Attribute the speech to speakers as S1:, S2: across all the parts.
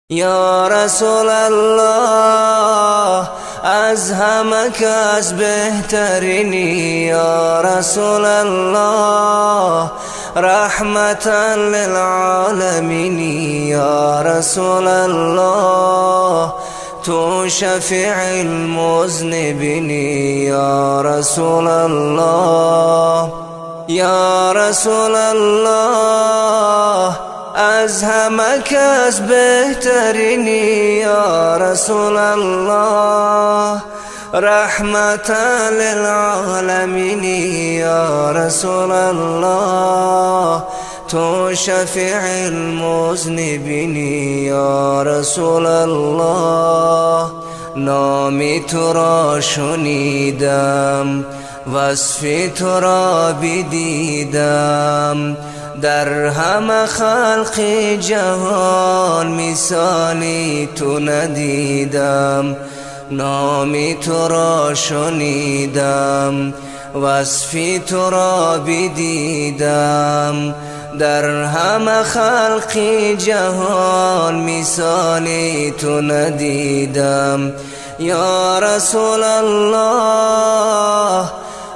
S1: یا رسول الله از همه کس بهترینی، یا رسول الله رحمتا للعالمین، یا رسول الله تو شفیع المذنبین، یا رسول الله یا رسول الله از همه کس بهترینی، یا رسول الله رحمتا للعالمین، یا رسول الله تو شفیع المذنبین، یا رسول الله نامی تو را شنیدم، وصفی تو را بدیدم، در همه خلق جهان مثالی تو ندیدم. نامی تو را شنیدم، وصفی تو را بدیدم، در همه خلق جهان مثالی تو ندیدم. یا رسول الله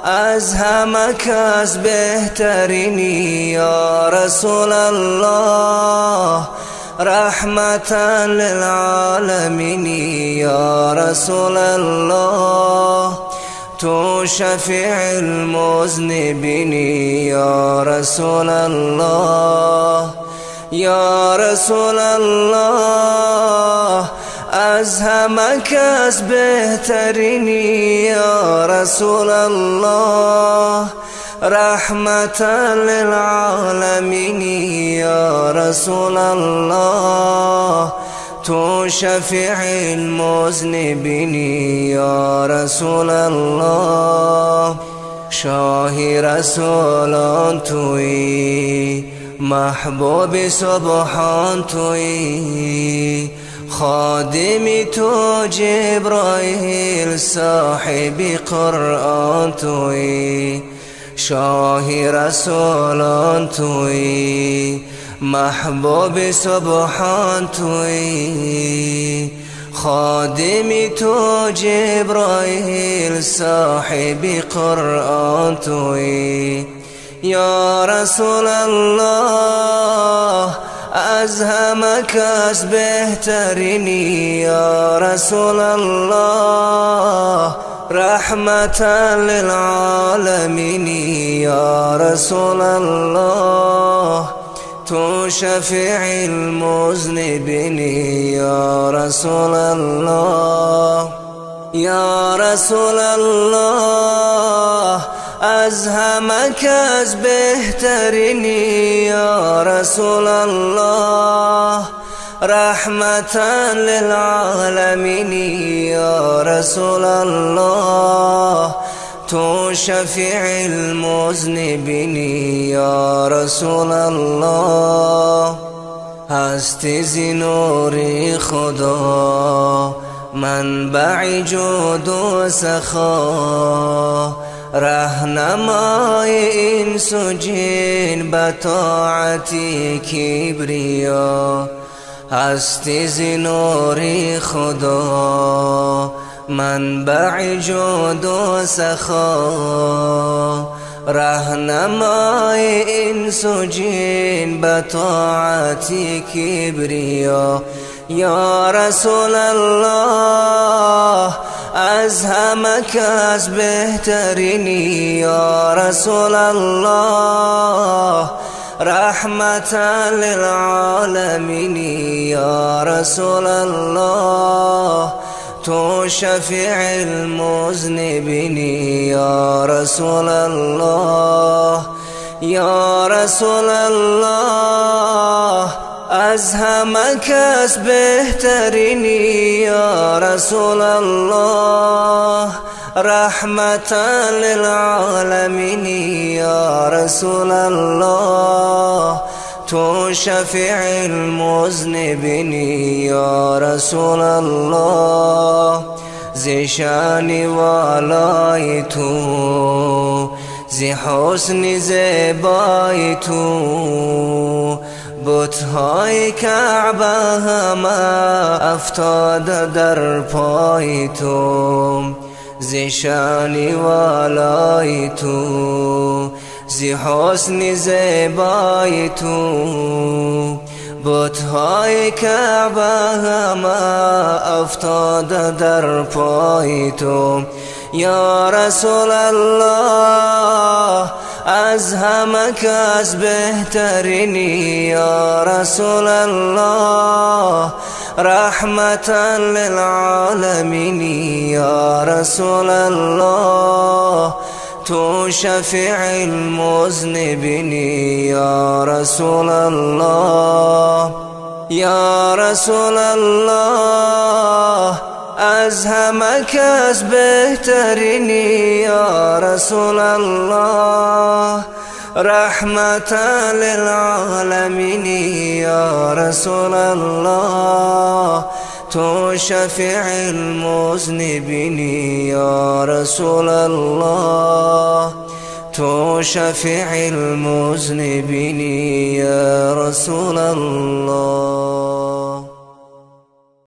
S1: از همه کس بهترینی، یا رسول الله رحمتا للعالمین، یا رسول الله تو شفیع المذنبین، یا رسول الله یا رسول الله از همه کس بهترینی، یا رسول الله رحمتا للعالمین، یا رسول الله تو شفیع المذنبین، یا رسول الله شاه رسولان تویی، محبوب سبحان تویی، خادم تو جبرائیل، صاحب قرآن تویی، شاه رسولان تویی، محبوب سبحان تویی، خادم تو جبرائیل، صاحب قرآن تویی. یا رسول الله از همه کس بهترینی، یا رسول الله رحمتا للعالمین، یا رسول الله تو شفیع المذنبین، یا رسول الله یا رسول الله از همه کس بهترینی، یا رسول الله رحمتا للعالمین، یا رسول الله تو شفیع المذنبین، یا رسول الله هستی ز نور خدا، منبع جود و سخا، رهنمای انس و جن به طاعت کبریا. هستی ز نور خدا، منبع جود و سخا، رهنمای انس و جن به طاعت کبریا. یا رسول الله از همه کس بهترینی، یا رسول الله رحمتا للعالمین، یا رسول الله تو شفیع المذنبین، یا رسول الله یا رسول الله از همه کس بهترینی، یا رسول الله رحمتا للعالمین، یا رسول الله تو شفیع المذنبین، یا رسول الله ز شان والای تو، ز حسن زیبای تو، بت‌های کعبه همه افتاده در پای تو، زی شان والای تو، زی حسن زیبای تو. بت‌های کعبه همه افتاده در پای تو. یا رسول الله از همه کس بهترینی، یا رسول الله رحمتا للعالمین، یا رسول الله تو شفیع المذنبین، یا رسول الله، یا رسول الله از همه کس بهترینی، یا رسول الله رحمتا للعالمین، یا رسول الله تو شفیع المذنبین، یا رسول الله تو شفیع المذنبین، یا رسول